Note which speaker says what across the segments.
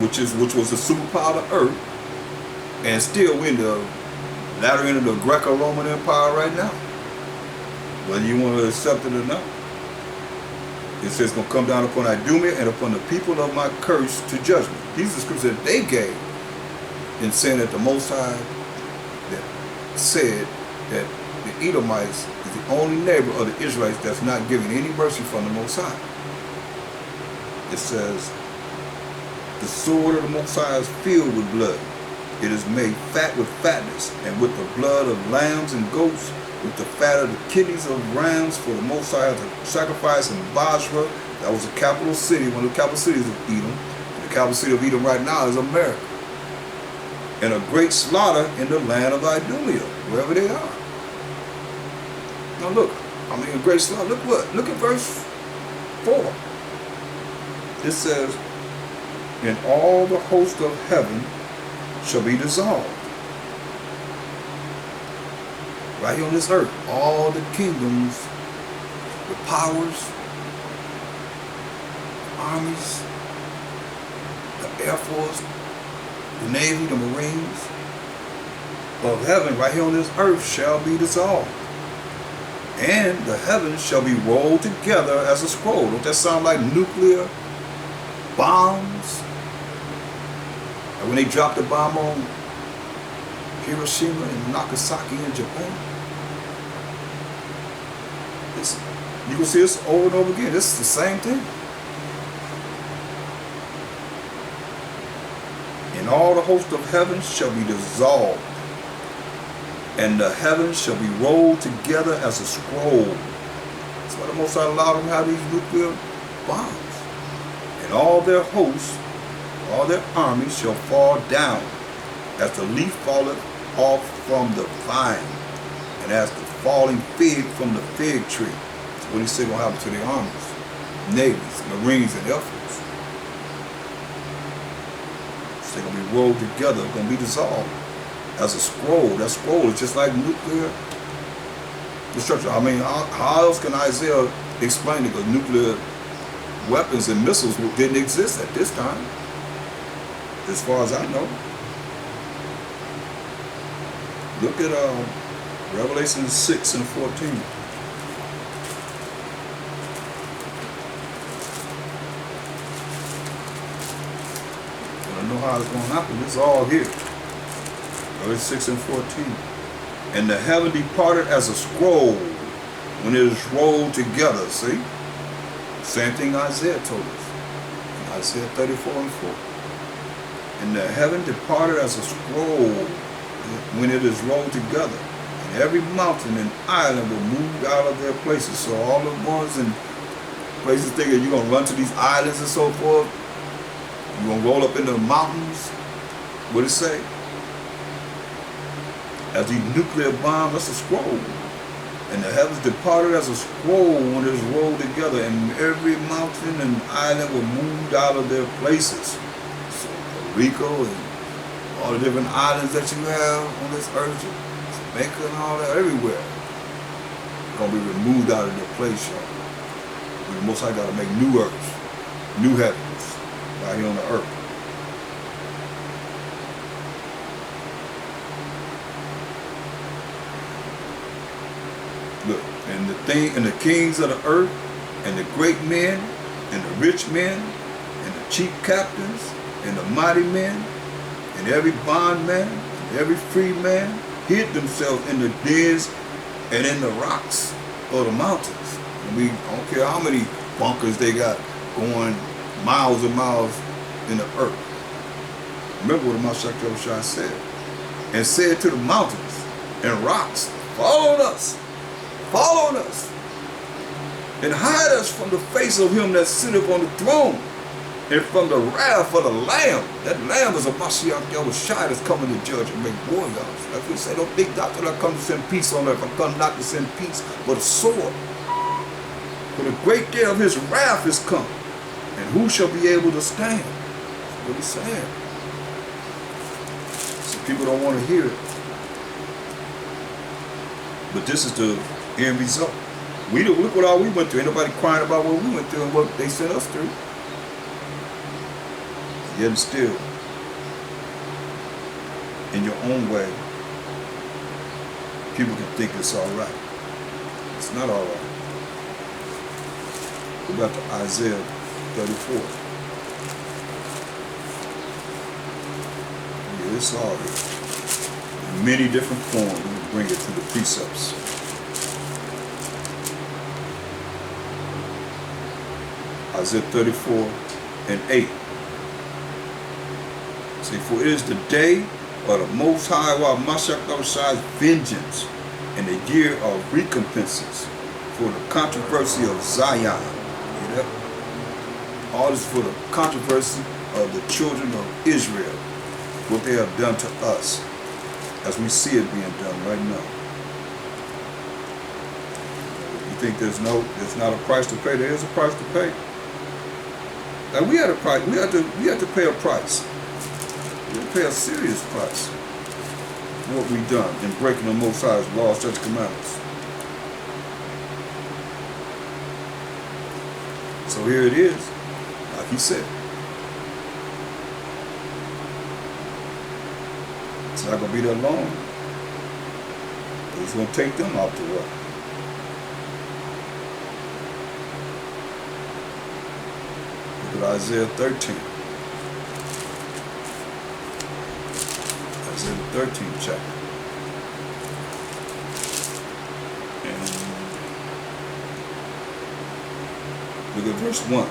Speaker 1: which was the superpower of Earth, and still we're in the latter end of the Greco-Roman Empire right now. Whether you want to accept it or not, it says it's going to come down upon Idumea and upon the people of my curse to judgment. These are the scriptures that they gave in saying that the Most High that said that the Edomites is the only neighbor of the Israelites that's not giving any mercy from the Most High. It says, the sword of the Most High is filled with blood. It is made fat with fatness, and with the blood of lambs and goats, with the fat of the kidneys of rams, for the Most High to sacrifice in Basra. That was the capital city, one of the capital cities of Edom. And the capital city of Edom right now is America. And a great slaughter in the land of Idumea, wherever they are. Now look, a great slaughter. Look what? Look at verse 4. It says, and all the host of heaven shall be dissolved. Right here on this earth, all the kingdoms, the powers, the armies, the Air Force, the Navy, the Marines of heaven, right here on this earth, shall be dissolved. And the heavens shall be rolled together as a scroll. Don't that sound like nuclear bombs? And when they dropped the bomb on Hiroshima and Nagasaki in Japan, you can see this over and over again. This is the same thing. And all the host of heaven shall be dissolved, and the heavens shall be rolled together as a scroll. That's why the Most High allowed them to have these nuclear bombs. And all their hosts, all their armies shall fall down, as the leaf falleth off from the vine, and as the falling fig from the fig tree. That's what he said gonna happen to the armies, navies, marines, and air force. So they're gonna be rolled together, gonna be dissolved as a scroll. That scroll is just like nuclear destruction. How else can Isaiah explain it? Because nuclear weapons and missiles didn't exist at this time, as far as I know. Look at Revelation 6 and 14. I don't know how it's going to happen. It's all here. Revelation 6 and 14. And the heaven departed as a scroll when it is rolled together. See? Same thing Isaiah told us. In Isaiah 34 and 4. And the heaven departed as a scroll when it is rolled together. And every mountain and island will move out of their places. So all the ones and places thinking you're going to run to these islands and so forth. You're going to roll up into the mountains. What did it say? As the nuclear bomb, that's a scroll. And the heavens departed as a scroll when it is rolled together. And every mountain and island will move out of their places. So Puerto Rico and all the different islands that you have on this earth, Jamaica and all that, everywhere, going to be removed out of their place, y'all. The Most High got to make new earth, new heavens, right here on the earth. Look, and the kings of the earth, and the great men, and the rich men, and the chief captains, and the mighty men, and every bondman, and every free man, hid themselves in the dens and in the rocks of the mountains. And we don't care how many bunkers they got going miles and miles in the earth. Remember what the Mashiach said. And said to the mountains and rocks, fall on us, and hide us from the face of him that sitteth on the throne, and from the wrath of the Lamb. That Lamb is a Mashiach Yahushua that's coming to judge and make war, y'all. Like we say, don't think that I come to send peace on earth. I come not to send peace, but a sword. For the great day of his wrath is come, and who shall be able to stand? That's what he's saying. Some people don't want to hear it. But this is the end result. Look what all we went through. Ain't nobody crying about what we went through and what they sent us through. Yet still, in your own way, people can think it's all right. It's not all right. Go back to Isaiah 34. Yeah, it's all here. In many different forms, we bring it to the precepts. Isaiah 34 and 8. See, for it is the day of the Most High, while Mashiach's vengeance, and the year of recompenses for the controversy of Zion. You know? All this for the controversy of the children of Israel, what they have done to us, as we see it being done right now. You think there's not a price to pay? There is a price to pay. And we had a price. We had to pay a price. We had to pay a serious price for what we've done in breaking the Most High's laws, statutes, commandments. So here it is, like he said. It's not going to be that long. It's going to take them out to work. Look at Isaiah 13. Isaiah the 13th chapter. And look at verse 1.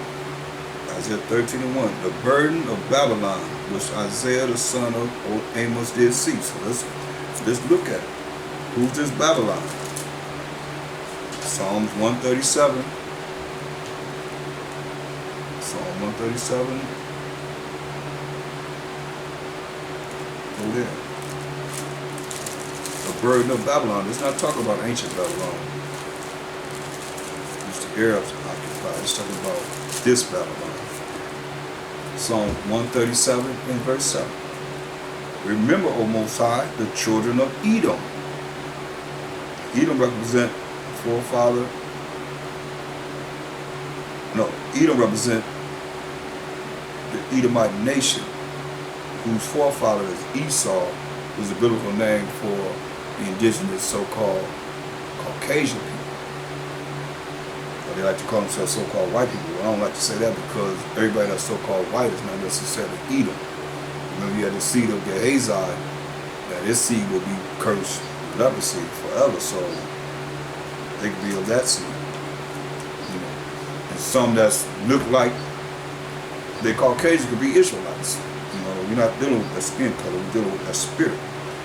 Speaker 1: Isaiah 13 and 1. The burden of Babylon, which Isaiah the son of Amos did see. So let's look at it. Who's this Babylon? Psalms 137. Psalm 137. Go there. The burden of Babylon. It's not talking about ancient Babylon. It's the Arabs occupied. It's talking about this Babylon. Psalm 137 and verse 7. Remember, O Most High, the children of Edom. Edom represent forefather. No, Edom represent the Edomite nation, whose forefather is Esau, who's a biblical name for the indigenous so-called Caucasian people. They like to call themselves so-called white people. I don't like to say that because everybody that's so-called white is not necessarily Edom. Remember, you had the seed of Gehazi, that his seed will be cursed with leprosy forever, so they could be of that seed. You know, and some that look like they Caucasian could be Israelites. You know, you're not dealing with that skin color, we're dealing with that spirit.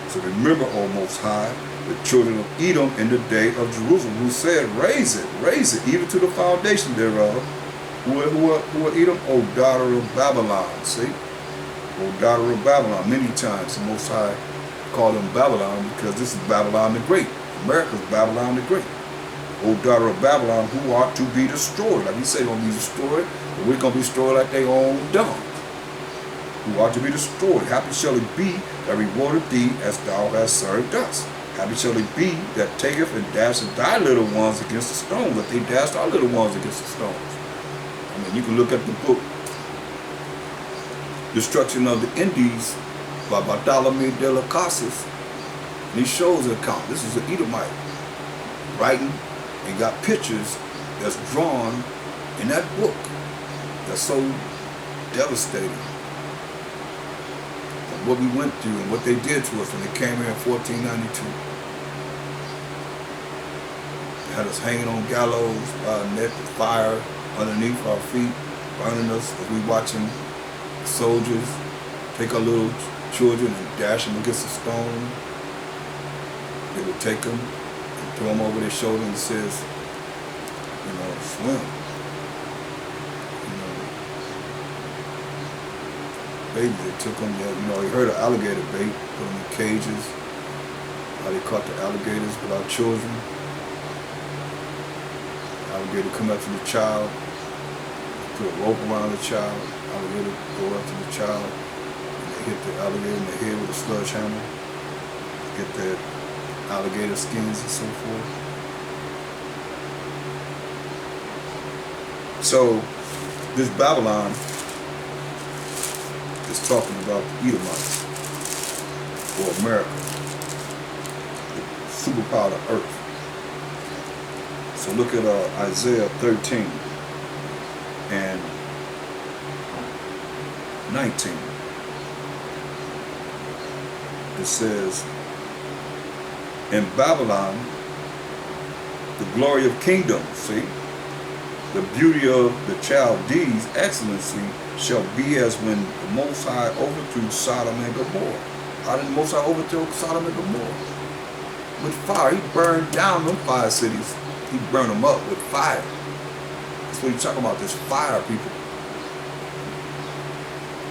Speaker 1: So remember, O Most High, the children of Edom in the day of Jerusalem, who said, raise it, even to the foundation thereof. Who are Edom? O daughter of Babylon. See? O daughter of Babylon. Many times the Most High called them Babylon because this is Babylon the Great. America's Babylon the Great. O daughter of Babylon, who ought to be destroyed. Like we say, going to be destroyed, but we're going to be destroyed like they own dung. Who ought to be destroyed. Happy shall it be that rewardeth thee as thou hast served us. Happy shall it be that taketh and dasheth thy little ones against the stone, that they dashed our little ones against the stones. I mean, you can look at the book, Destruction of the Indies, by Bartholomew de las Casas, and he shows an account. This is an Edomite writing and got pictures that's drawn in that book that's so devastating. What we went through and what they did to us when they came here in 1492. They had us hanging on gallows by a net of fire underneath our feet, burning us as we watching soldiers take our little children and dash them against a stone. They would take them and throw them over their shoulder and says, you know, swim. Baby, they took them, you know, you heard of alligator bait, put them in cages, how they caught the alligators with our children. Alligator come up to the child, put a rope around the child, alligator go up to the child, and they hit the alligator in the head with a sledgehammer, get their alligator skins and so forth. So, this Babylon It's talking about the Edomites, or America, the superpower of earth. So look at Isaiah 13 and 19. It says, in Babylon, the glory of kingdoms, see, the beauty of the Chaldees' excellency shall be as when the Most High overthrew Sodom and Gomorrah. How did the Most High overthrow Sodom and Gomorrah? With fire. He burned down them 5 cities. He burned them up with fire. That's what he's talking about, this fire, people.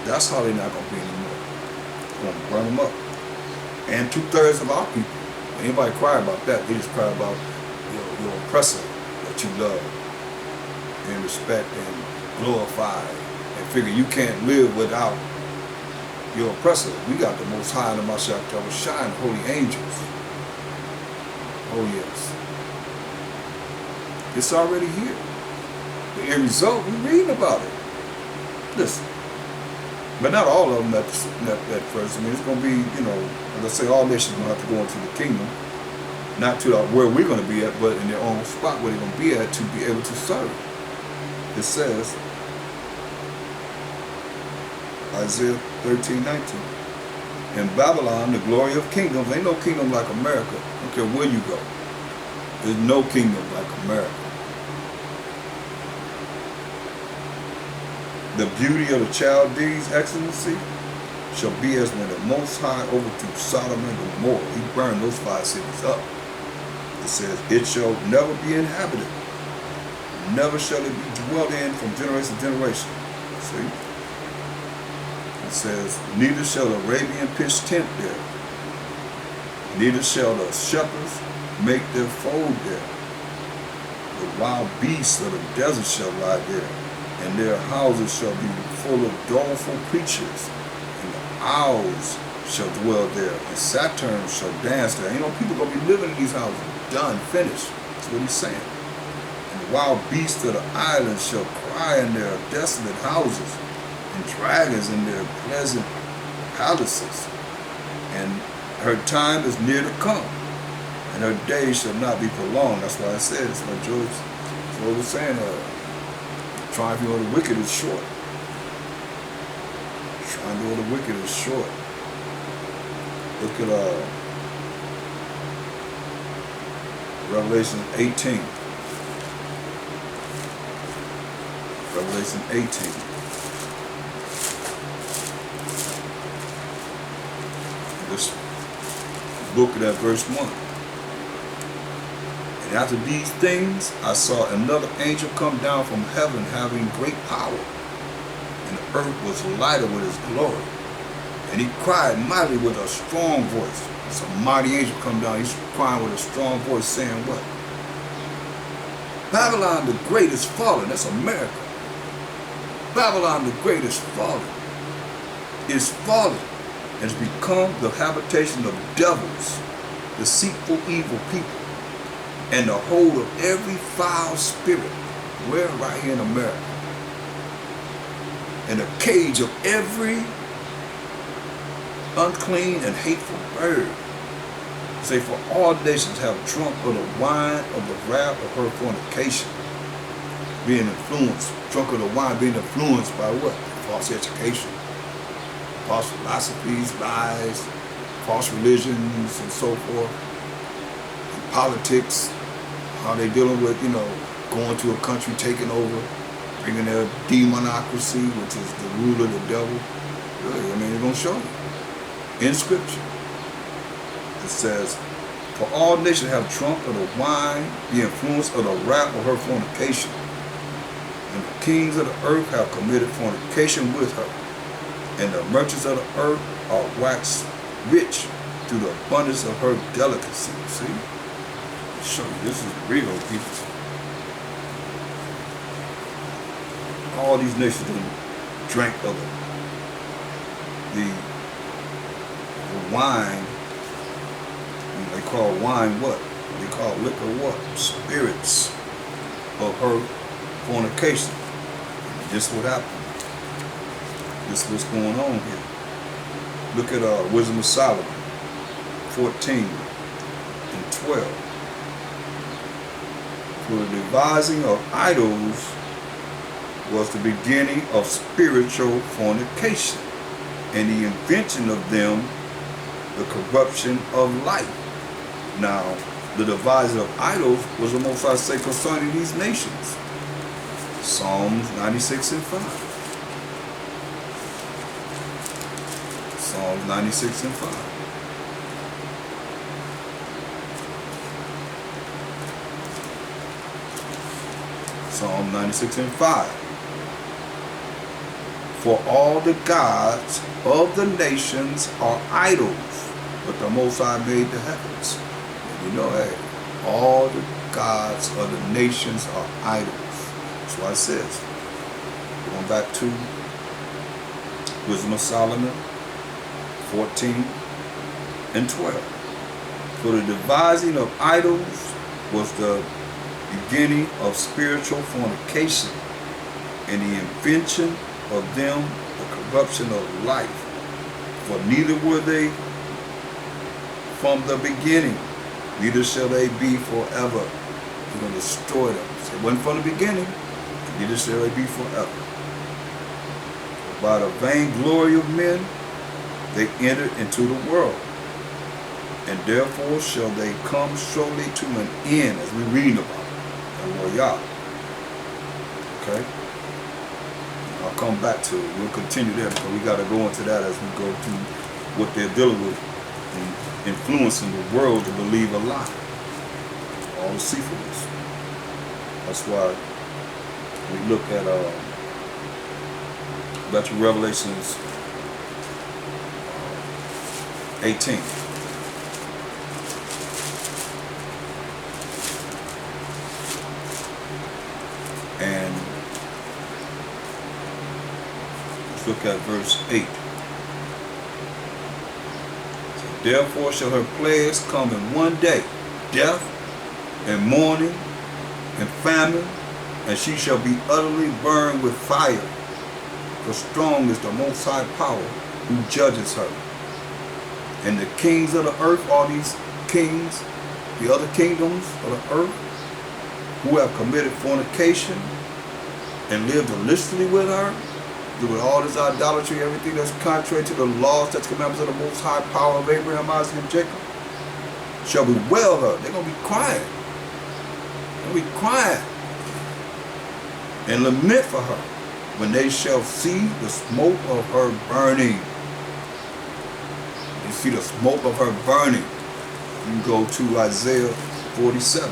Speaker 1: That's how they're not going to be anymore. He's going to burn them up. And 2/3 of our people. Anybody cry about that, they just cry about your oppressor that you love and respect and glorify, and figure you can't live without your oppressor. We got the Most High and the Mashiach Shine, holy angels. Oh yes. It's already here. The end result, we're reading about it. Listen. But not all of them at first. I mean, it's going to be, as I say, all nations are going to have to go into the kingdom. Not to where we're going to be at, but in their own spot where they're going to be at to be able to serve. It says, Isaiah 13:19. In Babylon, the glory of kingdoms. Ain't no kingdom like America. I don't care where you go. There's no kingdom like America. The beauty of the Chaldees' excellency shall be as when the Most High overthrew Sodom and Gomorrah. He burned those 5 cities up. It says, it shall never be inhabited. Never shall it be dwelt in from generation to generation. See? It says, neither shall the Arabian pitch tent there. Neither shall the shepherds make their fold there. The wild beasts of the desert shall lie there, and their houses shall be full of doleful creatures, and the owls shall dwell there, and Saturns shall dance there. People gonna be living in these houses. Done, finished. That's what he's saying. And the wild beasts of the islands shall cry in their desolate houses, and dragons in their pleasant palaces. And her time is near to come, and her days shall not be prolonged. That's why I said, it's what Job was saying, triumph over the wicked is short. Triumph over the wicked is short. Look at Revelation 18. Revelation 18. This book of that verse 1. And after these things, I saw another angel come down from heaven having great power. And the earth was lighted with his glory. And he cried mightily with a strong voice. It's a mighty angel come down. He's crying with a strong voice saying what? Babylon the great is fallen. That's America. Babylon the great is fallen. Is fallen and has become the habitation of devils, deceitful evil people, and the hold of every foul spirit. Where? Right here in America. And the cage of every unclean and hateful bird. Say, for all nations have drunk of the wine of the wrath of her fornication. Being influenced, drunk of the wine, being influenced by what? False education, false philosophies, lies, false religions, and so forth. And politics, how they dealing with, going to a country, taking over, bringing their demonocracy, which is the rule of the devil. Really, they're going to show you. In Scripture, it says, for all nations have drunk of the wine, the influence of the wrath of her fornication. And the kings of the earth have committed fornication with her. And the merchants of the earth are waxed rich through the abundance of her delicacy. See? I'll show you, this is real, people. All these nations drank of the wine. They call wine what? They call liquor what? Spirits of her fornication. This is what happened. This is what's going on here. Look at Wisdom of Solomon 14 and 12. For the devising of idols was the beginning of spiritual fornication, and the invention of them the corruption of life. Now, the devising of idols was the Most High say concerning these nations. Psalms 96 and 5. Psalms 96 and 5. Psalm 96 and 5. For all the gods of the nations are idols, but the Most High made the heavens. And you know, hey, all the gods of the nations are idols. That's why it says. Going back to Wisdom of Solomon 14 and 12. For the devising of idols was the beginning of spiritual fornication, and the invention of them the corruption of life. For neither were they from the beginning, neither shall they be forever. You're going to destroy them. So it wasn't from the beginning, neither shall they be forever. By the vain glory of men they entered into the world, and therefore shall they come surely to an end, as we read about. Y'all. Okay? I'll come back to it. We'll continue there because we got to go into that as we go through what they're dealing with and influencing the world to believe a lie. All the deceitfulness. That's why we look at back to Revelations 18. And let's look at verse 8. So, therefore shall her plagues come in one day, death and mourning and famine, and she shall be utterly burned with fire. For strong is the Most High power who judges her. And the kings of the earth, all these kings, the other kingdoms of the earth, who have committed fornication and lived illicitly with her, doing all this idolatry, everything that's contrary to the laws, that's commandments of the Most High power of Abraham, Isaac, and Jacob, shall bewail her. They're going to be crying. They're going to be crying and lament for her when they shall see the smoke of her burning. You see the smoke of her burning. You go to Isaiah 47.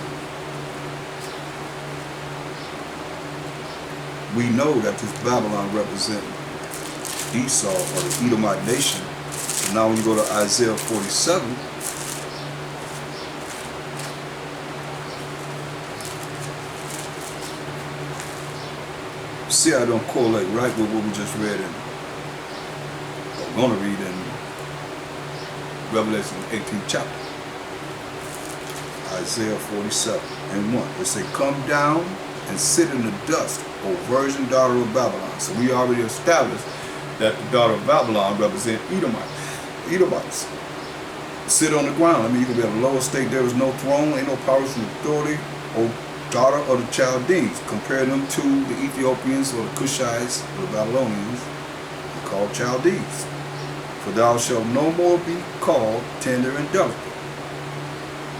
Speaker 1: We know that this Babylon represents Esau or the Edomite nation. So now when you go to Isaiah 47, see I don't correlate right with what we just read in, or going to read in Revelation 18th chapter. Isaiah 47 and 1. It say, come down and sit in the dust, O virgin daughter of Babylon. So we already established that the daughter of Babylon represents Edomites. Sit on the ground. I mean, you can be at a lower state. There is no throne, ain't no powers and authority. O daughter of the Chaldeans. Compare them to the Ethiopians or the Cushites or the Babylonians, called Chaldees. For thou shalt no more be called tender and delicate.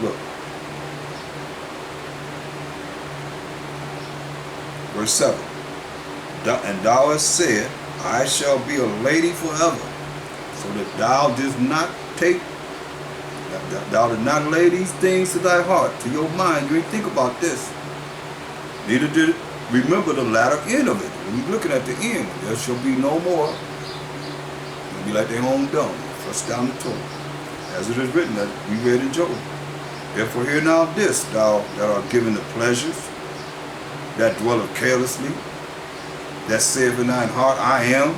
Speaker 1: Look. Verse 7. And thou hast said, I shall be a lady forever. So that thou didst not thou did not lay these things to thy heart, to your mind. You ain't think about this. Neither did it remember the latter end of it. When you're looking at the end, there shall be no more. It'll be like their own dung, thrust down the throat. As it is written, that we read in Job. Therefore hear now this, thou that art given the pleasures, that dwelleth carelessly, that saith in thine heart, I am,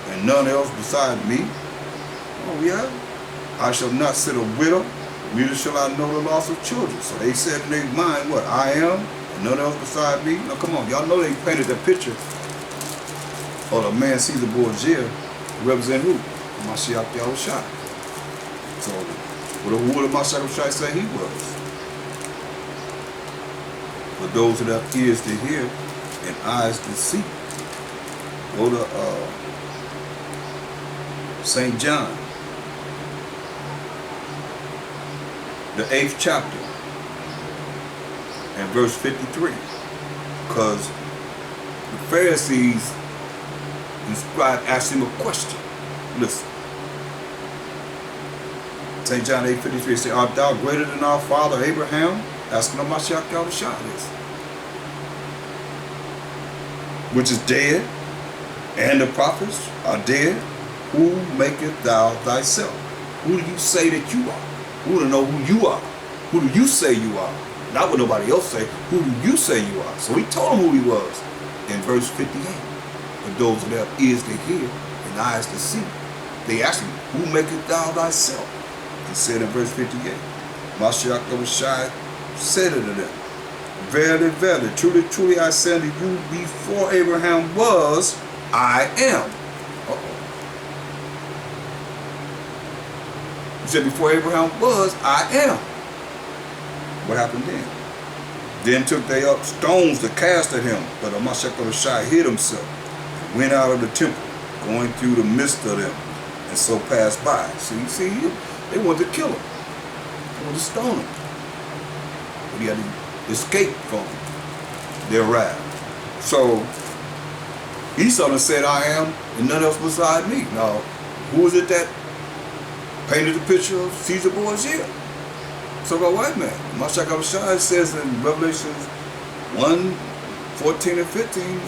Speaker 1: and none else beside me. Oh yeah, I shall not sit a widow, neither shall I know the loss of children. So they said in their mind, what? I am, and none else beside me. Now come on, y'all know they painted that picture of the man Caesar Borgia represent who? Mashiach Yahushua. So, who did Mashiach Yahushua say he was? For those that have ears to hear and eyes to see. Go to St. John, the 8th chapter, and verse 53. Because the Pharisees and scribes asked him a question. Listen. St. John 8:53 says, art thou greater than our father Abraham? Asking of Mashiach Yahushua this. Which is dead, and the prophets are dead. Who maketh thou thyself? Who do you say that you are? We want to know who you are. Who do you say you are? Not what nobody else say. Who do you say you are? So he told him who he was in verse 58. For those that have ears to hear and eyes to see. They asked him, who maketh thou thyself? He said in verse 58, Mashiach Yahushua said unto them, verily, verily, truly, truly, I say unto you, before Abraham was, I am. He said, before Abraham was, I am. What happened then? Then took they up stones to cast at him, but Mashiach Yahushua hid himself, and went out of the temple, going through the midst of them, and so passed by. See, they wanted to kill him. They wanted to stone him. But he had to escape from their wrath. So Esau said, I am, and none else beside me. Now, who is it that painted the picture of Caesar Borgia? So-called white man. Mashiach Yahushua says in Revelation 1:14 and 15,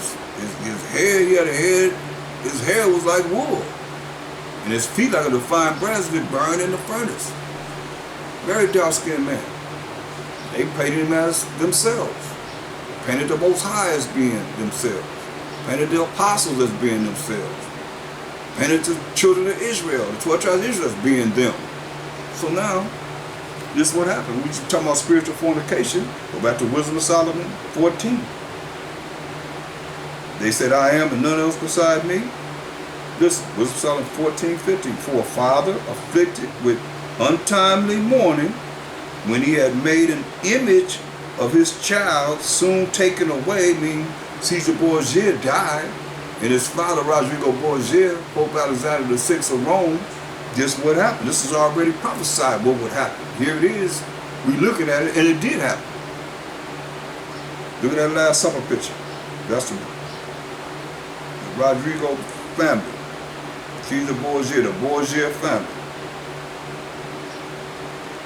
Speaker 1: his hair, he had a head, his hair was like wool, and his feet like a refined brass that burned in the furnace. Very dark-skinned man. They painted him as themselves. Painted the Most High as being themselves. Painted the apostles as being themselves. Painted the children of Israel, the 12 tribes of Israel, as being them. So now, this is what happened. We talking about spiritual fornication. Go back to Wisdom of Solomon 14. They said, I am, and none else beside me. Listen, Wisdom of Solomon 14:15. For a father afflicted with untimely mourning, when he had made an image of his child, soon taken away, meaning Caesar Borgia died, and his father, Rodrigo Borgia, Pope Alexander VI of Rome, this what happened. This is already prophesied what would happen. Here it is. We're looking at it, and it did happen. Look at that Last Supper picture. That's the Rodrigo family. Caesar Borgia, the Borgia family.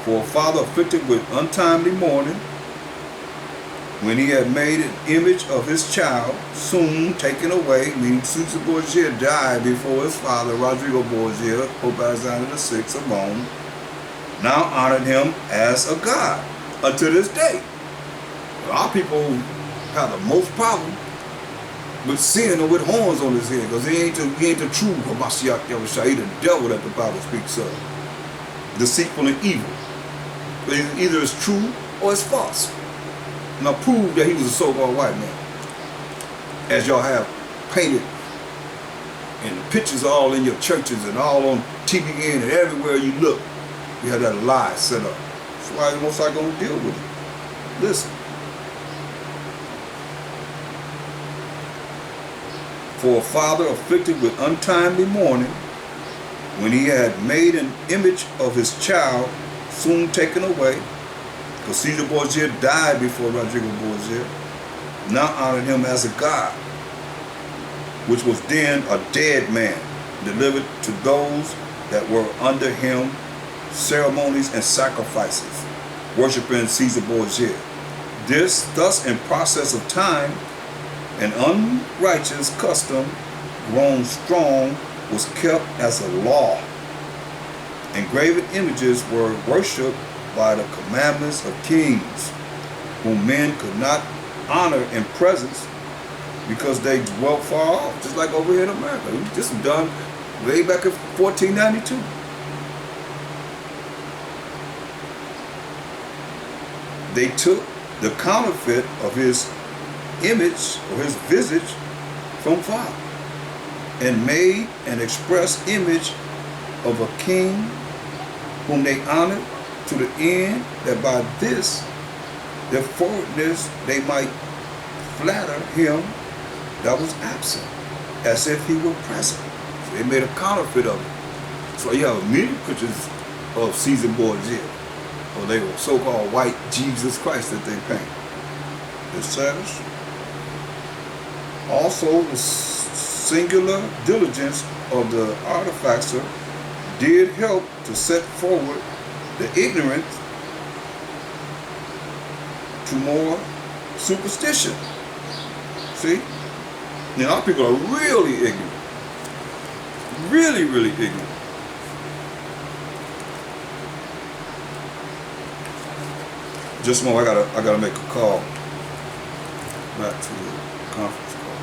Speaker 1: For a father afflicted with untimely mourning, when he had made an image of his child, soon taken away, meaning Caesar Borgia died before his father, Rodrigo Borgia, Pope Alexander VI of Rome, now honored him as a god unto this day. Our people have the most problem with sin and with horns on his head, because he ain't the true Mashiach Yahushua. He the devil that the Bible speaks of. Deceitful and evil. Either it's true or it's false. Now prove that he was a so-called white man, as y'all have painted, and the pictures all in your churches and all on TVN and everywhere you look. You have that lie set up. That's why the Most High gonna deal with it. Listen. For a father afflicted with untimely mourning, when he had made an image of his child, soon taken away, because Caesar Borgia died before Rodrigo Borgia, now honored him as a god, which was then a dead man, delivered to those that were under him ceremonies and sacrifices, worshiping Caesar Borgia. Thus in process of time, an unrighteous custom, grown strong, was kept as a law. Engraven images were worshipped by the commandments of kings, whom men could not honor in presence because they dwelt far off, just like over here in America. This was done way back in 1492. They took the counterfeit of his image or his visage from far. and made an express image of a king whom they honored, to the end that by this their forwardness they might flatter him that was absent, as if he were present. So they made a counterfeit of it. So you have many pictures of Caesar Borgia, or they were so-called white Jesus Christ that they paint. It says, also the singular diligence of the artificer did help to set forward the ignorant to more superstition. See? Now our people are really ignorant. Really, really ignorant. Just a moment, I gotta make a call back to the conference call.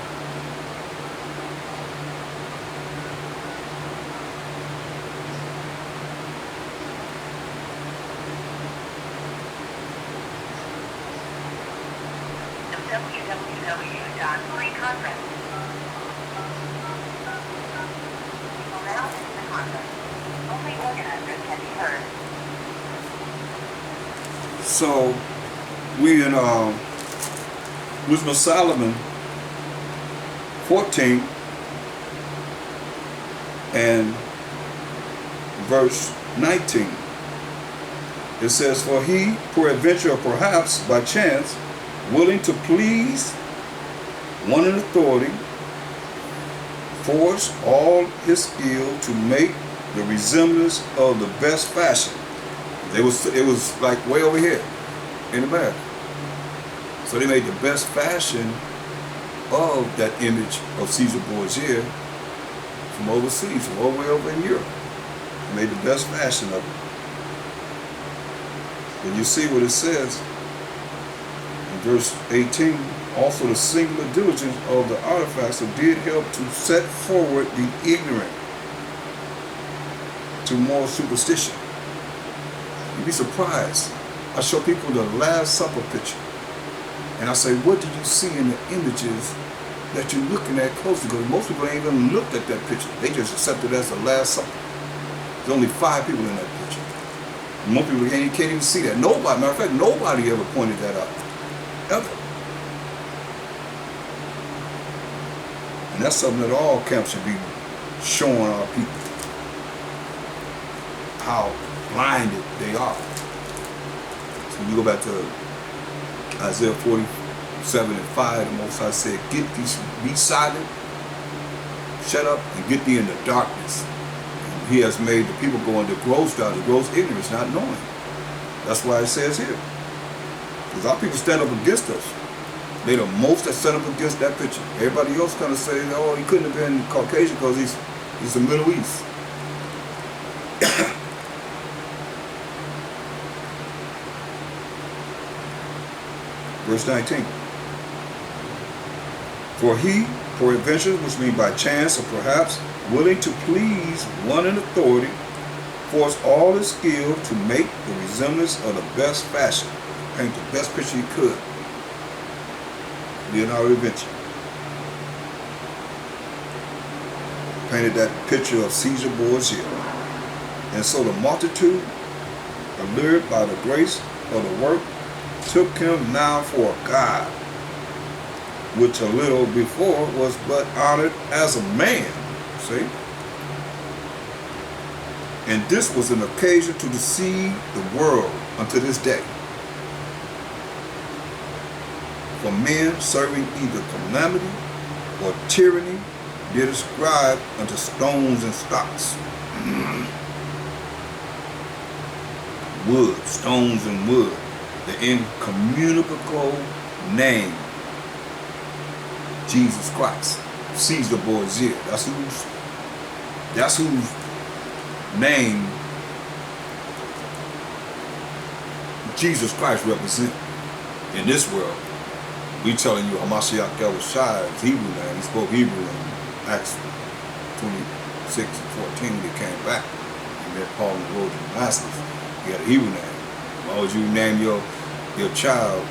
Speaker 2: www.freeconference. People now in the conference. Only organizers can be heard.
Speaker 1: So we in Wisdom of Solomon 14 and verse 19. It says, for he, peradventure or perhaps by chance, willing to please one in authority, forced all his skill to make the resemblance of the best fashion. It was like way over here in America. So they made the best fashion of that image of Caesar Borgia from overseas, from all the way over in Europe. They made the best fashion of it. And you see what it says in verse 18, also the singular diligence of the artificer did help to set forward the ignorant to more superstition. You'd be surprised. I show people the Last Supper picture, and I say, what do you see in the images that you're looking at closely? Because most people ain't even looked at that picture. They just accept it as the Last Supper. There's only 5 people in that picture. Most people can't even see that. Nobody, matter of fact, nobody ever pointed that out. Ever. And that's something that all camps should be showing our people. How blinded they are. So when you go back to Isaiah 47 and 5, the Most High said, get these, be silent, shut up, and get thee in the darkness. And he has made the people go into gross doubt, gross ignorance, not knowing. That's why it says here. Because our people stand up against us. They the most that stand up against that picture. Everybody else kind of say, oh, he couldn't have been Caucasian because he's the Middle East. Verse 19. For he, peradventure, which means by chance or perhaps, willing to please one in authority, forced all his skill to make the resemblance of the best fashion, paint the best picture he could. Leonardo da Vinci painted that picture of Caesar Borgia. And so the multitude, allured by the grace of the work, took him now for a god, which a little before was but honored as a man. See? And this was an occasion to deceive the world unto this day. For men serving either calamity or tyranny did ascribe unto stones and stocks. Wood, stones and wood. The incommunicable name, Jesus Christ, Caesar Borgia. That's whose name Jesus Christ represents in this world. We telling you Hamashiach Yahushua, his Hebrew name. He spoke Hebrew in Acts 26 and 14 when he came back. He met Paul on the road to Damascus. He had a Hebrew name. Why would you name your child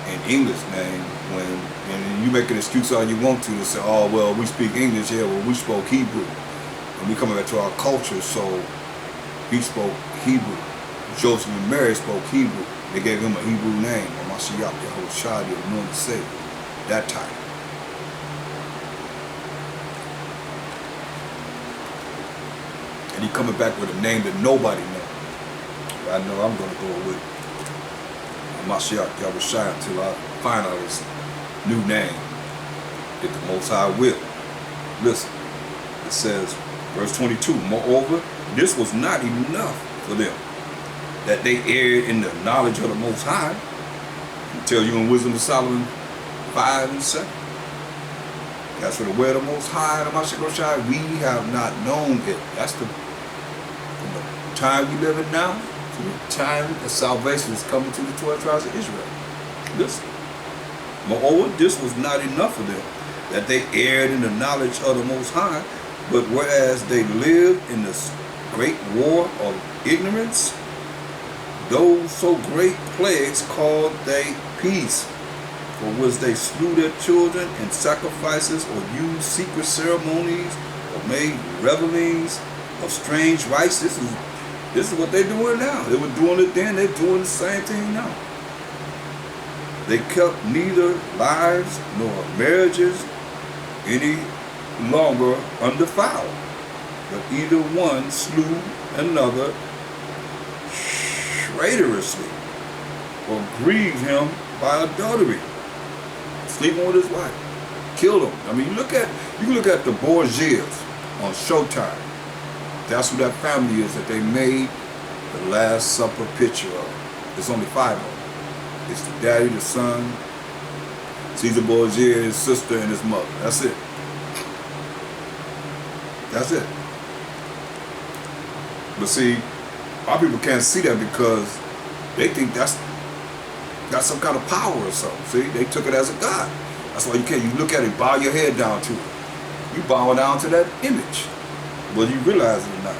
Speaker 1: an English name when, and you make an excuse all you want to say, oh, well, we speak English. Yeah, well, we spoke Hebrew. And we coming back to our culture, so he spoke Hebrew. Joseph and Mary spoke Hebrew. They gave him a Hebrew name, Mashiach Yahushua, the anointed Savior. That title. And he coming back with a name that nobody knows. I know I'm going to go with Mashiach Yahushua until I find out his new name that the Most High will. Listen, it says, verse 22, moreover, this was not enough for them, that they erred in the knowledge of the Most High. I tell you in Wisdom of Solomon 5 and 7. That's for the way of the Most High, the Mashiach, we have not known it. That's from the time we live in now to the time that salvation is coming to the 12 tribes of Israel. Listen. Moreover, this was not enough for them, that they erred in the knowledge of the Most High, but whereas they lived in this great war of ignorance, those so great plagues called they peace, for which they slew their children in sacrifices, or used secret ceremonies, or made revelings of strange rites. This is what they're doing now. They were doing it then, they're doing the same thing now. They kept neither lives nor marriages any longer undefiled, but either one slew another traitorously, or grieved him by adultery, sleeping with his wife, killed him. I mean, you can look at the Borgias on Showtime. That's who that family is that they made the Last Supper picture of. There's only 5 of them. It's the daddy, the son, Caesar Borgia, his sister, and his mother. That's it. That's it. But see, a lot of people can't see that because they think that's some kind of power or something. See, they took it as a god. That's why you can't. You look at it, bow your head down to it. You bow down to that image, whether you realize it or not.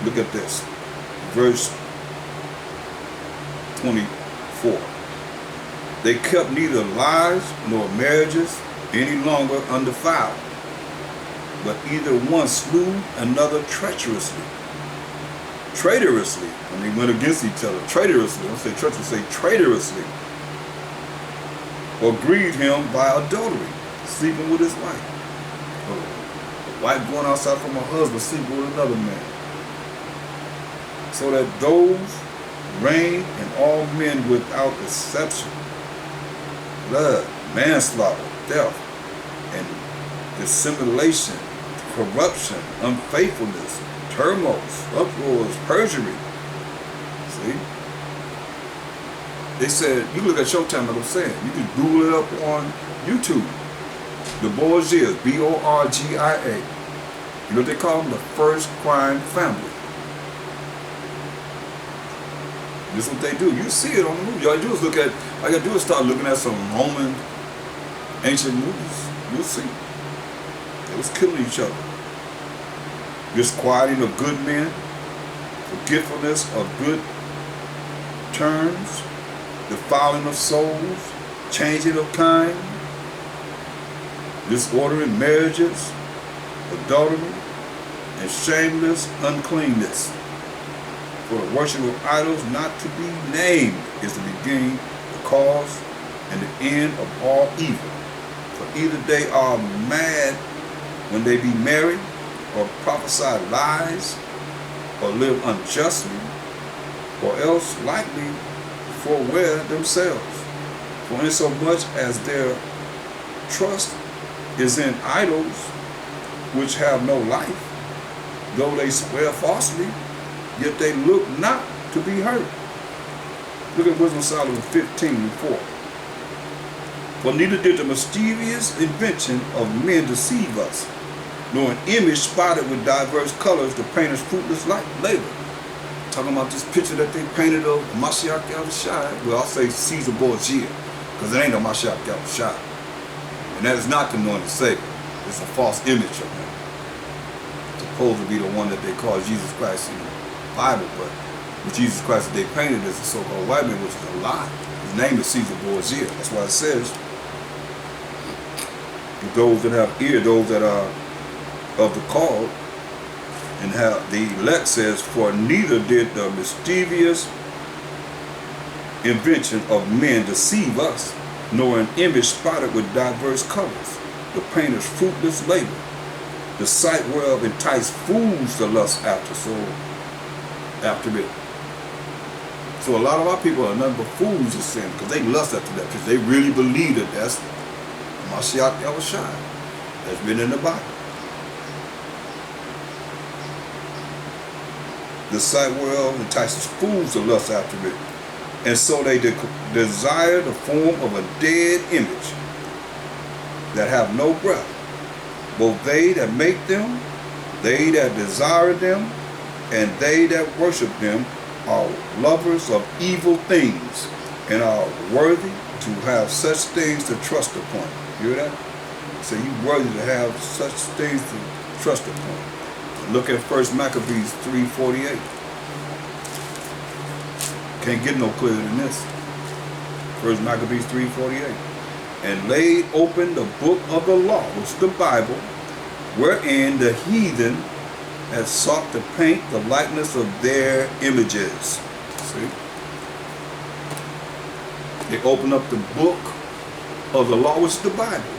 Speaker 1: Look at this. Verse 24. They kept neither lives nor marriages any longer undefiled, but either one slew another treacherously. Traitorously. I mean, went against each other. Traitorously. Don't say treacherously, say traitorously. Or grieved him by adultery, sleeping with his wife. Or a wife going outside from her husband, sleeping with another man. So that those reign in all men without exception. Blood, manslaughter, theft, and dissimulation, corruption, unfaithfulness, turmoils, uproars, perjury. See? They said, you look at Showtime, like I'm saying, you can Google it up on YouTube. The Borgias, Borgia. You know what they call them? The first crime family. This is what they do. You see it on the movie. All you do is look at, all you gotta do is start looking at some Roman ancient movies. You'll see. They was killing each other. Disquieting of good men, forgetfulness of good turns, defiling of souls, changing of kind, disordering marriages, adultery, and shameless uncleanness. For the worship of idols not to be named is the beginning, the cause, and the end of all evil. For either they are mad when they be married, or prophesy lies, or live unjustly, or else likely forwear themselves. For insomuch as their trust is in idols which have no life, though they swear falsely, yet they look not to be hurt. Look at Wisdom of Solomon 15:4. For neither did the mysterious invention of men deceive us, nor an image spotted with diverse colors the painter's fruitless labor. Talking about this picture that they painted of Mashiach Yahushua. Well, I'll say Caesar Borgia, because it ain't no Mashiach Yahushua. And that is not the anointed Savior. It's a false image of him. It's supposed to be the one that they call Jesus Christ in Bible, but with Jesus Christ that they painted as a so-called white man, which is a lie. His name is Caesar Borgia. That's why it says, those that have ear, those that are of the called, and how the elect says, for neither did the mischievous invention of men deceive us, nor an image spotted with diverse colors, the painter's fruitless labor, the sight whereof entice fools to lust after it. So a lot of our people are nothing but fools of sin because they lust after that, because they really believe that that's Mashiach Yahushua that's been in the Bible. The sight whereof entices fools to lust after it. And so they desire the form of a dead image that have no breath. Both they that make them, they that desire them, and they that worship them are lovers of evil things and are worthy to have such things to trust upon. You hear that? So you worthy to have such things to trust upon. Look at 1 Maccabees 3:48. Can't get no clearer than this. 1 Maccabees 3:48. And laid open the book of the law, which is the Bible, wherein the heathen had sought to paint the likeness of their images. See? They open up the book of the law, which is the Bible,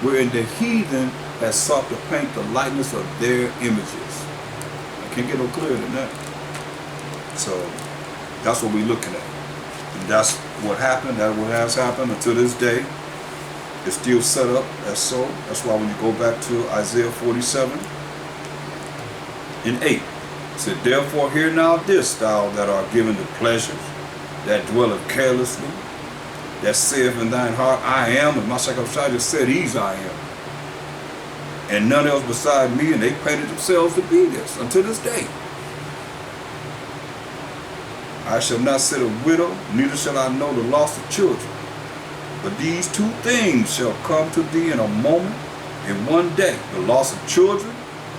Speaker 1: wherein the heathen has sought to paint the likeness of their images. I can't get no clearer than that. So that's what we're looking at. And that's what happened. That's what has happened until this day. It's still set up as so. That's why when you go back to Isaiah 47:8, it said, therefore hear now this, thou that art given to pleasures, that dwelleth carelessly, that saith in thine heart, I am, and Mashiach just said, he's I am. And none else beside me, and they painted themselves to be this until this day. I shall not sit a widow, neither shall I know the loss of children. But these two things shall come to thee in a moment, in one day, the loss of children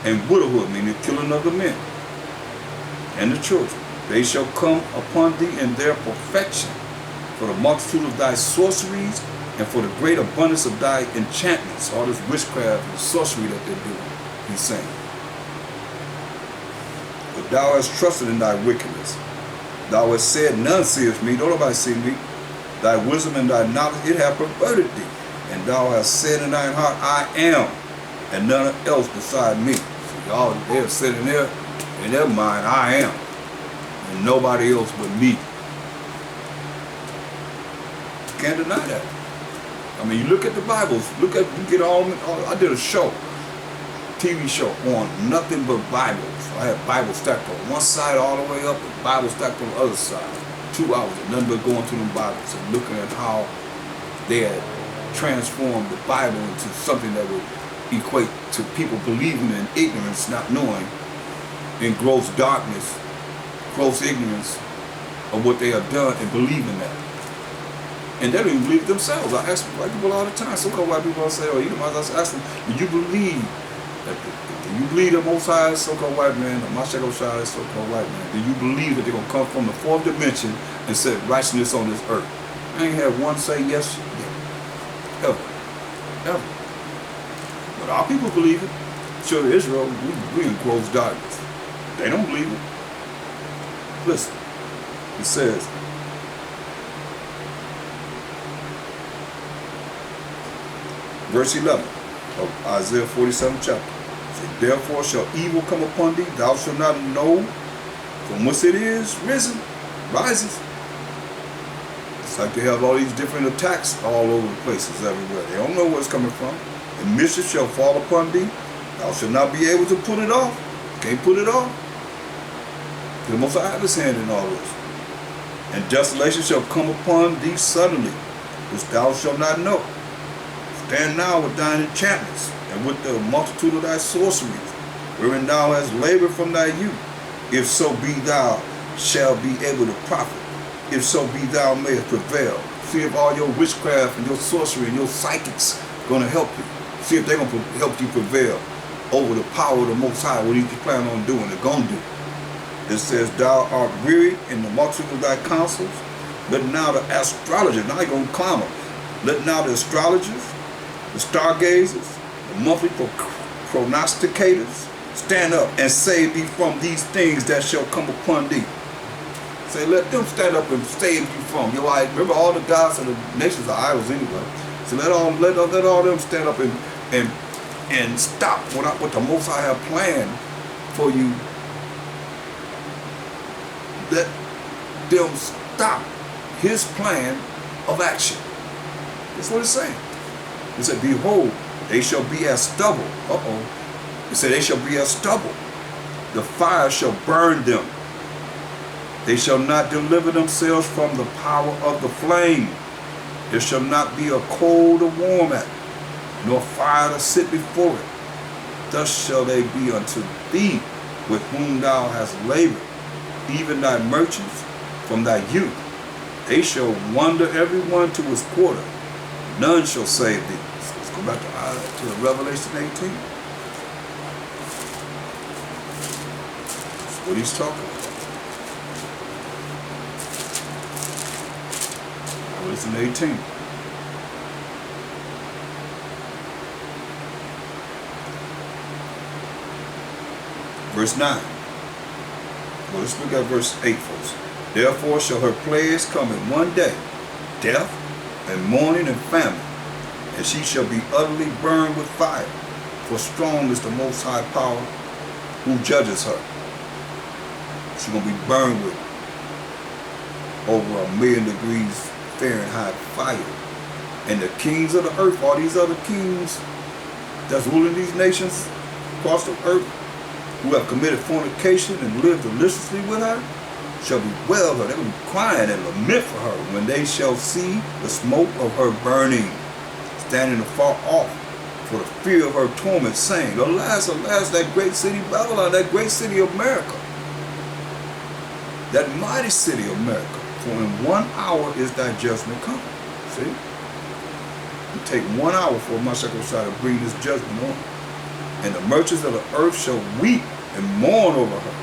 Speaker 1: and widowhood, meaning the killing of the men and the children. They shall come upon thee in their perfection, for the multitude of thy sorceries, and for the great abundance of thy enchantments, all this witchcraft and sorcery that they're doing, he's saying. But thou hast trusted in thy wickedness. Thou hast said, none seeth me, don't nobody see me. Thy wisdom and thy knowledge, it hath perverted thee. And thou hast said in thine heart, I am, and none else beside me. So y'all, they have said in their mind, I am, and nobody else but me. Can't deny that. I mean, you look at the Bibles, you get all, I did a show, TV show on nothing but Bibles. I had Bible stacked on one side all the way up, and Bible stacked on the other side. 2 hours of nothing but going through them Bibles and looking at how they had transformed the Bible into something that would equate to people believing in ignorance, not knowing, in gross darkness, gross ignorance of what they have done, and believing that. And they don't even believe it themselves. I ask white people all the time. So-called white people say, oh, you know, I was asking, do you believe that the Most High so-called white man, or Mashiach Yahushua so-called white man? Do you believe that they're going to come from the fourth dimension and set righteousness on this earth? I ain't had one say yes yet. Ever. But our people believe it. Children of Israel, we in gross darkness. They don't believe it. Listen, it says, verse 11 of Isaiah 47 chapter. Say, therefore shall evil come upon thee, thou shalt not know from whence it is rises. It's like they have all these different attacks all over the places everywhere. They don't know where it's coming from. And mischief shall fall upon thee, thou shalt not be able to put it off. Can't put it off. The Most High have his hand in all this. And desolation shall come upon thee suddenly, which thou shalt not know. Stand now with thine enchantments, and with the multitude of thy sorceries, wherein thou hast labored from thy youth. If so be thou shalt be able to profit. If so be thou mayest prevail. See if all your witchcraft and your sorcery and your psychics going to help you. See if they're going to help you prevail over the power of the Most High, what he's planning on doing, they're going to do. It says, thou art weary in the multitude of thy counsels. Let now the astrologers, now you're going to climb them. Let now the astrologers, the stargazers, the monthly prognosticators stand up and save thee from these things that shall come upon thee. Say, let them stand up and save you from your eyes. Remember, all the gods of the nations are idols anyway. So let all them stand up and stop what the Most High have planned for you. Let them stop his plan of action. That's what it's saying. It said, behold, they shall be as stubble. It said, they shall be as stubble. The fire shall burn them. They shall not deliver themselves from the power of the flame. There shall not be a coal to warm at, nor fire to sit before it. Thus shall they be unto thee, with whom thou hast labored, even thy merchants from thy youth. They shall wander every one to his quarter. None shall save thee. So let's go back to Revelation 18. That's what he's talking about. Revelation 18. Verse 9. Well, let's look at verse 8 first. Therefore shall her plagues come in one day, death and mourning and famine, and she shall be utterly burned with fire, for strong is the Most High power who judges her. She's going to be burned with over 1,000,000 degrees Fahrenheit fire. And the kings of the earth, all these other kings that's ruling these nations across the earth, who have committed fornication and lived deliciously with her, shall bewail her. They will be crying and lament for her when they shall see the smoke of her burning, standing afar off for the fear of her torment, saying, alas, alas, that great city Babylon, that great city of America, that mighty city of America, for in 1 hour is thy judgment come. See? It take 1 hour for Mashiach shall to bring this judgment on. And the merchants of the earth shall weep and mourn over her.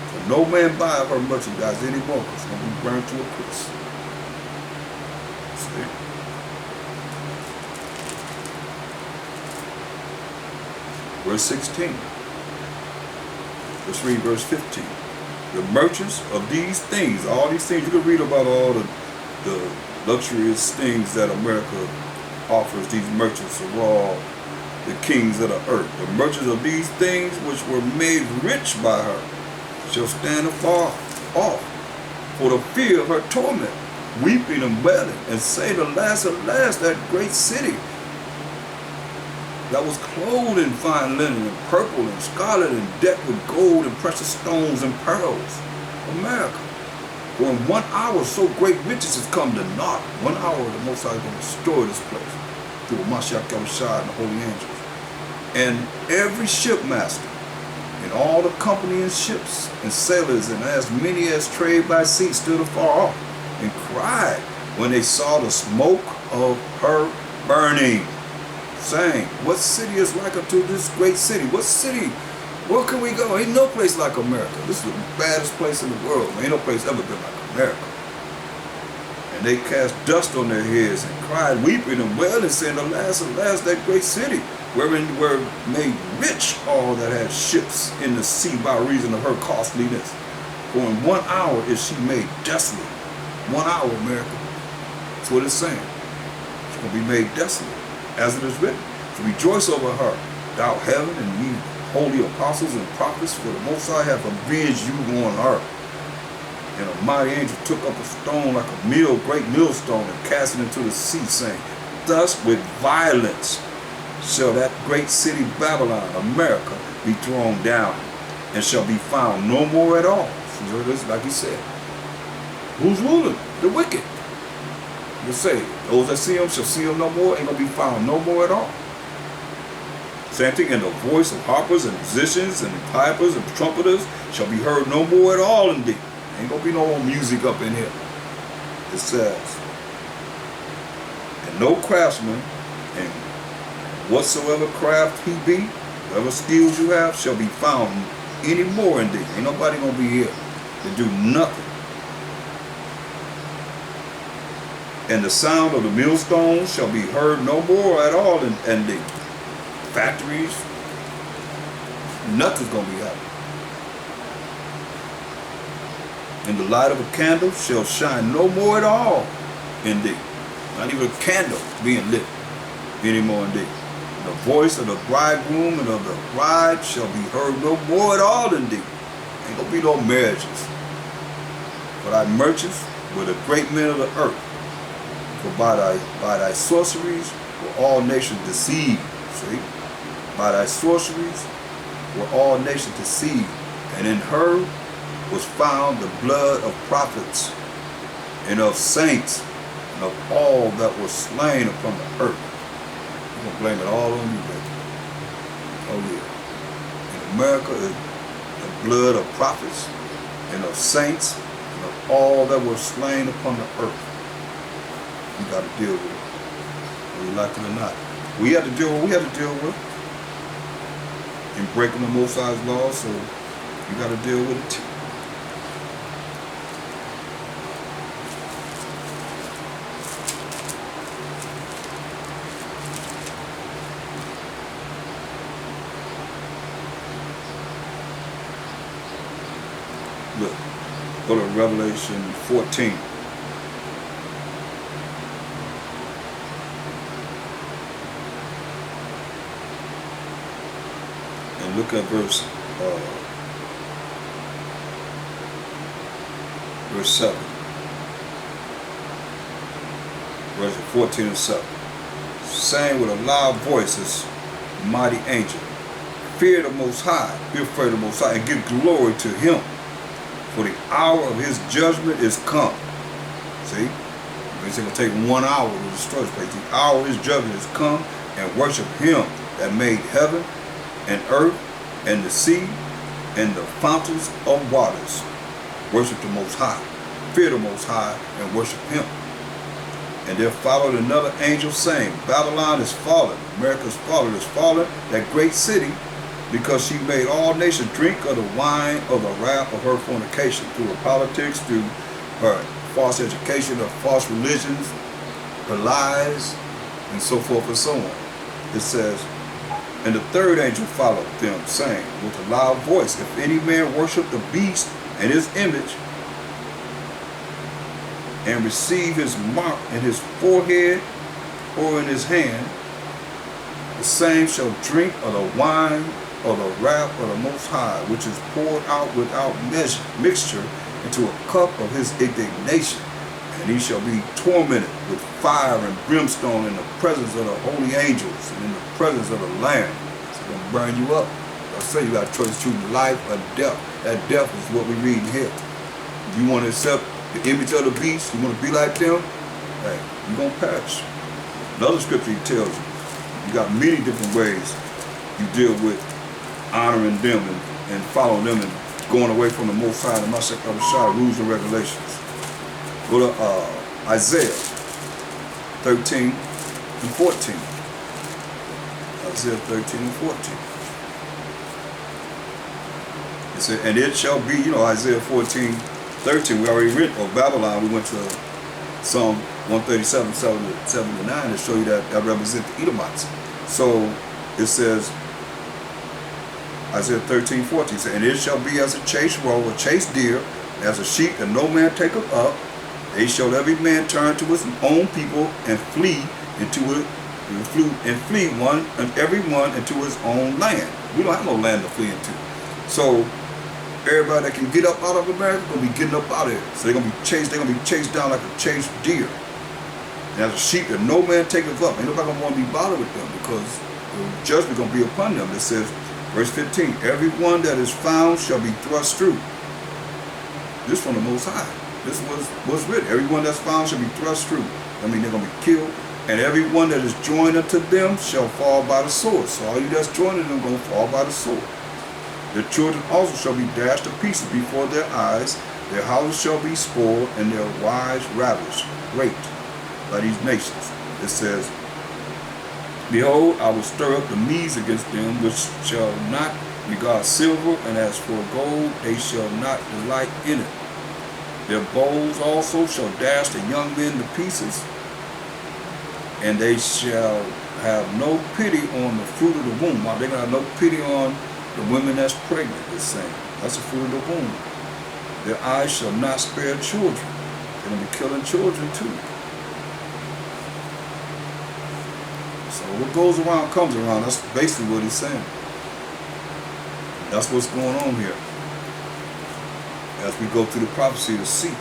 Speaker 1: For no man buyeth her merchandise anymore. It's going to be burned to a crisp. See? Verse 16. Let's read verse 15. The merchants of these things, all these things, you can read about all the luxurious things that America offers these merchants of all the kings of the earth. The merchants of these things which were made rich by her shall stand afar off for the fear of her torment, weeping and wailing, and say, alas, alas, that great city that was clothed in fine linen and purple and scarlet and decked with gold and precious stones and pearls, America. For in 1 hour so great riches has come to naught. 1 hour the Most High is going to destroy this place through Mashiach Yahushua and the holy angels. And every shipmaster and all the company and ships and sailors and as many as trade by sea stood afar off and cried when they saw the smoke of her burning, saying, what city is like unto this great city? What city? Where can we go? Ain't no place like America. This is the baddest place in the world. Ain't no place ever been like America. And they cast dust on their heads and cried, weeping and wailing, saying, alas, alas, that great city, wherein were made rich all that had ships in the sea by reason of her costliness. For in 1 hour is she made desolate. 1 hour, America. That's what it's saying. She's going to be made desolate, as it is written. To rejoice over her, thou heaven, and ye holy apostles and prophets, for the Most High hath avenged you on earth. And a mighty angel took up a stone like a great millstone, and cast it into the sea, saying, thus with violence shall that great city Babylon, America, be thrown down, and shall be found no more at all. So this, like he said, who's ruling? The wicked. You say, those that see him shall see him no more, ain't gonna be found no more at all. Same thing, and the voice of harpers and musicians and pipers and trumpeters shall be heard no more at all indeed. Ain't gonna be no more music up in here. It says, and no craftsman, and whatsoever craft he be, whatever skills you have, shall be found any more indeed. Ain't nobody gonna be here They do nothing. And the sound of the millstones shall be heard no more at all in the factories. Nothing's going to be happening. And the light of a candle shall shine no more at all in thee. Not even a candle being lit anymore in thee. The voice of the bridegroom and of the bride shall be heard no more at all in thee. Ain't gonna be no marriages. For thy merchants were the great men of the earth. For by thy sorceries were all nations deceived. See? By thy sorceries were all nations deceived. And in her was found the blood of prophets and of saints and of all that were slain upon the earth. I'm going to blame it all on you, baby. Oh, yeah. In America is the blood of prophets and of saints and of all that were slain upon the earth. You got to deal with it, whether you like it or not. We had to deal with what we had to deal with in breaking the Most High's laws, so you got to deal with it too. Look, go to Revelation 14. And look at verse 7. Verse 14 and 7. Saying with a loud voice, this mighty angel, fear the Most High, be afraid of the Most High, and give glory to Him. For the hour of His judgment is come. See? It's going to take 1 hour to destroy this place. The hour of His judgment is come, and worship Him that made heaven and earth and the sea and the fountains of waters. Worship the Most High. Fear the Most High and worship Him. And there followed another angel saying, Babylon is fallen, America's fallen, that great city, because she made all nations drink of the wine of the wrath of her fornication, through her politics, through her false education, her false religions, her lies, and so forth and so on. It says, and the third angel followed them, saying with a loud voice, if any man worship the beast and his image, and receive his mark in his forehead or in his hand, the same shall drink of the wine of the wrath of the Most High, which is poured out without mixture into a cup of his indignation. And he shall be tormented with fire and brimstone in the presence of the holy angels and in the presence of the Lamb. It's going to burn you up. I say you got a choice between life or death. That death is what we read here. If you want to accept the image of the beast, you want to be like them, hey, you're going to perish. Another scripture tells you, you got many different ways you deal with honoring them and following them and going away from the Most High, the Mashak rules and regulations. Go to Isaiah 13 and 14. Isaiah 13 and 14. It said, and it shall be, Isaiah 14, 13, we already read of Babylon. We went to Psalm 137, 7 to 9 to show you that represents the Edomites. So it says, Isaiah 13, 14, says, and it shall be as a chased roe, a chased deer, as a sheep that no man taketh up. They shall every man turn to his own people and flee one and every one into his own land. We don't have no land to flee into. So everybody that can get up out of America gonna be getting up out of here. So they're gonna be chased down like a chased deer. And as a sheep that no man taketh up, ain't nobody gonna want to be bothered with them, because the judgment gonna be upon them. It says, verse 15, every one that is found shall be thrust through. This from the Most High. This was written. Everyone that's found shall be thrust through. I mean, they're going to be killed. And everyone that is joined unto them shall fall by the sword. So all you that's joining them going to fall by the sword. Their children also shall be dashed to pieces before their eyes. Their houses shall be spoiled, and their wives ravished, raped by these nations. It says, behold, I will stir up the Medes against them, which shall not regard silver, and as for gold, they shall not delight in it. Their bows also shall dash the young men to pieces, and they shall have no pity on the fruit of the womb. They're going to have no pity on the women that's pregnant, it's saying. That's the fruit of the womb. Their eyes shall not spare children. They're going to be killing children too. So what goes around comes around. That's basically what he's saying. That's what's going on here. As we go through the prophecy to see.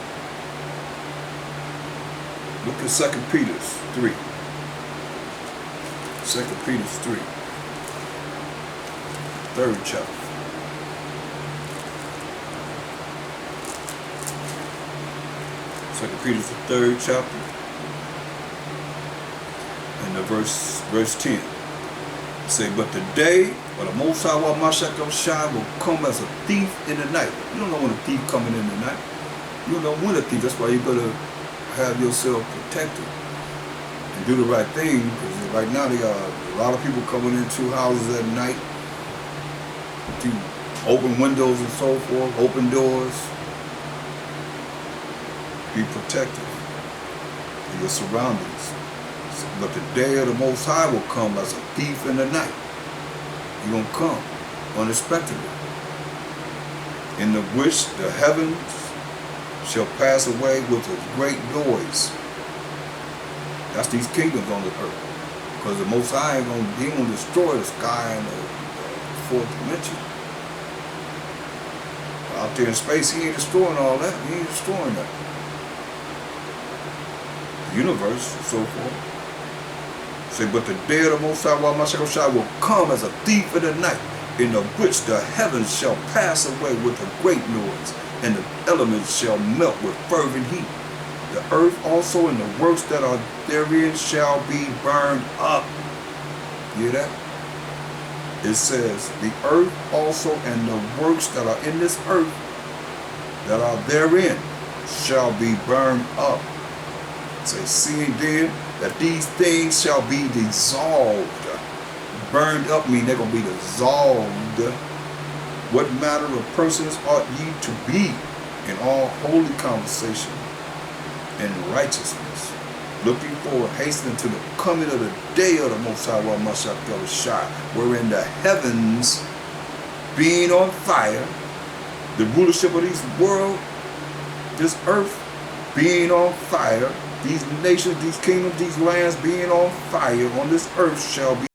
Speaker 1: Look at 2 Peter 3. 2 Peter 3. Third chapter. Second Peter, the third chapter, and the verse 10. It say, but the day of the Most High Mashiach Shai will come as a thief in the night. You don't know when a thief coming in the night. You don't know when a thief. That's why you better have yourself protected and do the right thing. Because right now they got a lot of people coming into houses at night, through open windows and so forth, open doors. Be protected in your surroundings. But the day of the Most High will come as a thief in the night. He's going to come unexpectedly, in the which the heavens shall pass away with a great noise. That's these kingdoms on the earth. Because the Most High ain't going to destroy the sky and the fourth dimension. Out there in space, he ain't destroying all that. He ain't destroying that. Universe and so forth. Say, but the day of the Most High Mashiach Shai will come as a thief in the night, in the which the heavens shall pass away with a great noise, and the elements shall melt with fervent heat. The earth also and the works that are therein shall be burned up. You hear that? It says, the earth also and the works that are in this earth that are therein shall be burned up. Say, seeing then that these things shall be dissolved. Burned up mean they're going to be dissolved. What manner of persons ought ye to be in all holy conversation and righteousness, looking forward, hastening to the coming of the day of the Most High Mashiach Shai, wherein the heavens being on fire, the rulership of this world, this earth being on fire, these nations, these kingdoms, these lands being on fire on this earth shall be